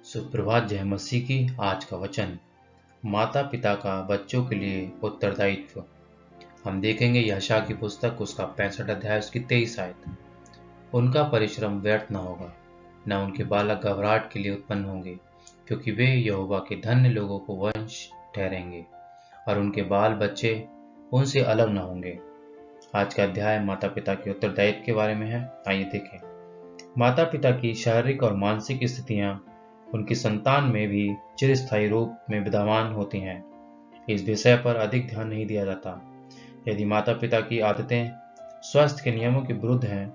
सुप्रभात। जय मसीह की। आज का वचन, माता पिता का बच्चों के लिए उत्तरदायित्व। हम देखेंगे यशायाह की पुस्तक उसका 65 अध्याय उसकी 23 आयत। उनका परिश्रम व्यर्थ न होगा, न उनके बालक घबराहट के लिए उत्पन्न होंगे, क्योंकि वे यहोवा के धन्य लोगों को वंश ठहरेंगे और उनके बाल बच्चे उनसे अलग न होंगे। आज का अध्याय माता पिता के उत्तरदायित्व के बारे में है। आइए देखें। माता पिता की शारीरिक और मानसिक स्थितियां उनकी संतान में भी चिरस्थायी रूप में विद्यमान होती हैं। इस विषय पर अधिक ध्यान नहीं दिया जाता। यदि माता पिता की आदतें स्वास्थ्य के नियमों के विरुद्ध हैं,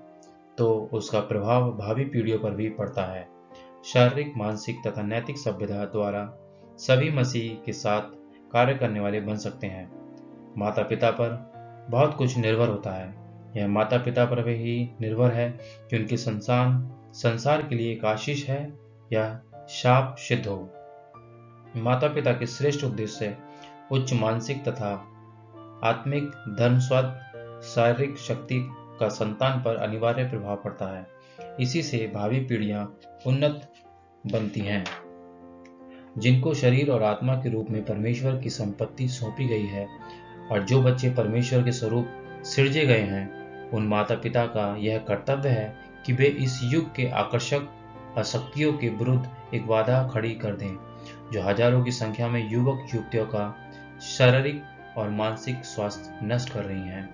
तो उसका प्रभाव भावी पीढ़ियों पर भी पड़ता है। शारीरिक, मानसिक तथा नैतिक सभ्यता द्वारा सभी मसीह के साथ कार्य करने वाले बन सकते हैं। माता पिता पर बहुत कुछ निर्भर होता है। यह माता पिता पर ही निर्भर है कि उनकी संसार के लिए एक आशीष है या शाप सिद्ध हो। माता पिता के श्रेष्ठ उद्देश्य उच्च मानसिक तथा आत्मिक धर्म, स्वास्थ्य, शारीरिक शक्ति का संतान पर अनिवार्य प्रभाव पड़ता है। इसी से भावी पीढ़ियां उन्नत बनती हैं, जिनको शरीर और आत्मा के रूप में परमेश्वर की संपत्ति सौंपी गई है। और जो बच्चे परमेश्वर के स्वरूप सृजे गए हैं, उन माता पिता का यह कर्तव्य है कि वे इस युग के आकर्षक आसक्तियों के विरुद्ध एक बाधा खड़ी कर दें, जो हजारों की संख्या में युवक युवतियों का शारीरिक और मानसिक स्वास्थ्य नष्ट कर रही हैं।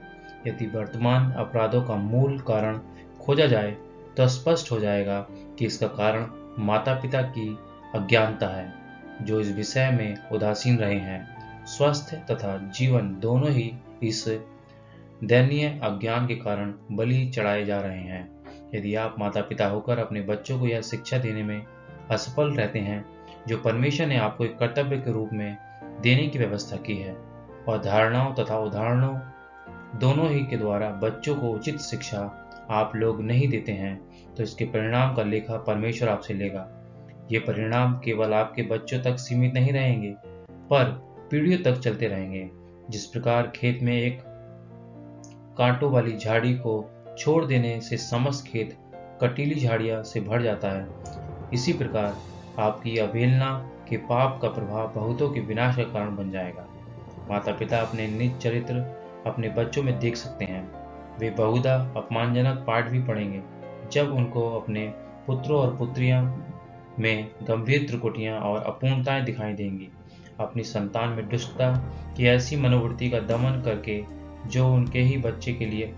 यदि वर्तमान अपराधों का मूल कारण खोजा जाए, तो स्पष्ट हो जाएगा कि इसका कारण माता पिता की अज्ञानता है, जो इस विषय में उदासीन रहे हैं। स्वास्थ्य तथा जीवन दोनों ही इस दयनीय अज्ञान के कारण बलि चढ़ाए जा रहे हैं। यदि आप माता पिता होकर अपने बच्चों को यह शिक्षा देने में असफल रहते हैं, जो परमेश्वर ने आपको एक कर्तव्य के रूप में देने की व्यवस्था की है, और धारणाओं तथा उदाहरणों दोनों ही के द्वारा बच्चों को उचित शिक्षा आप लोग नहीं देते हैं, तो इसके परिणाम का लेखा परमेश्वर आपसे लेगा। ये परिणाम केवल आपके बच्चों तक सीमित नहीं रहेंगे, पर पीढ़ियों तक चलते रहेंगे। जिस प्रकार खेत में एक कांटों वाली झाड़ी को छोड़ देने से समस्त खेत कटीली झाड़ियां से भर जाता है, इसी प्रकार आपकी अवहेलना के पाप का प्रभाव बहुतों के विनाश का कारण बन जाएगा। माता पिता अपने निज चरित्र अपने बच्चों में देख सकते हैं। वे बहुधा अपमानजनक पाठ भी पढ़ेंगे जब उनको अपने पुत्रों और पुत्रियां में गंभीर त्रुटियां और अपूर्णताएं दिखाई देंगी। अपनी संतान में दुष्टता की ऐसी मनोवृत्ति का दमन करके, जो उनके ही बच्चे के लिए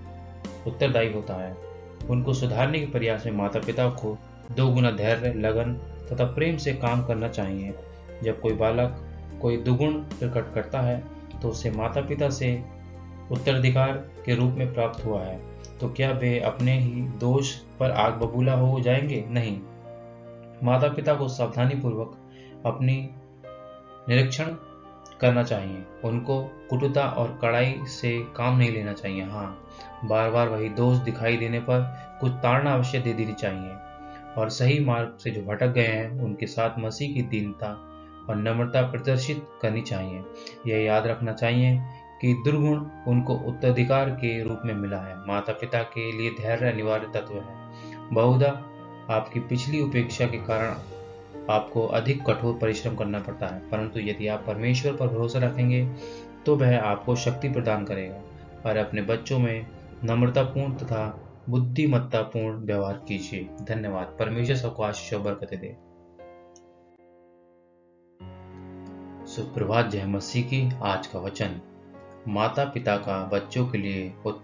उत्तरदायी होता है, उनको सुधारने के प्रयास में माता पिता को 2 गुना धैर्य, लगन तथा प्रेम से काम करना चाहिए। जब कोई बालक कोई दुर्गुण प्रकट करता है, तो उसे माता पिता से उत्तराधिकार के रूप में प्राप्त हुआ है, तो क्या वे अपने ही दोष पर आग बबूला हो जाएंगे? नहीं। माता पिता को सावधानी पूर्वक अपनी निरीक्षण करना चाहिए। उनको कुटुता और कड़ाई से काम नहीं लेना चाहिए। हाँ, बार बार वही दोष दिखाई देने पर कुछ ताड़ना अवश्य दे देनी चाहिए, और सही मार्ग से जो भटक गए हैं, उनके साथ मसीह की दीनता और नम्रता प्रदर्शित करनी चाहिए। यह याद रखना चाहिए कि दुर्गुण उनको उत्तराधिकार के रूप में मिला है। माता पिता के लिए धैर्य अनिवार्य तत्व है। बहुधा आपकी पिछली उपेक्षा के कारण आपको अधिक कठोर परिश्रम करना पड़ता है, परंतु यदि आप परमेश्वर पर भरोसा रखेंगे, तो वह आपको शक्ति प्रदान करेगा। और अपने बच्चों में नम्रतापूर्ण तथा बुद्धिमत्तापूर्ण व्यवहार कीजिए। धन्यवाद। परमेश्वर सबको आशीष और बरकतें दे। सुप्रभात। जय मसीह की। आज का वचन, माता पिता का बच्चों के लिए उत्तर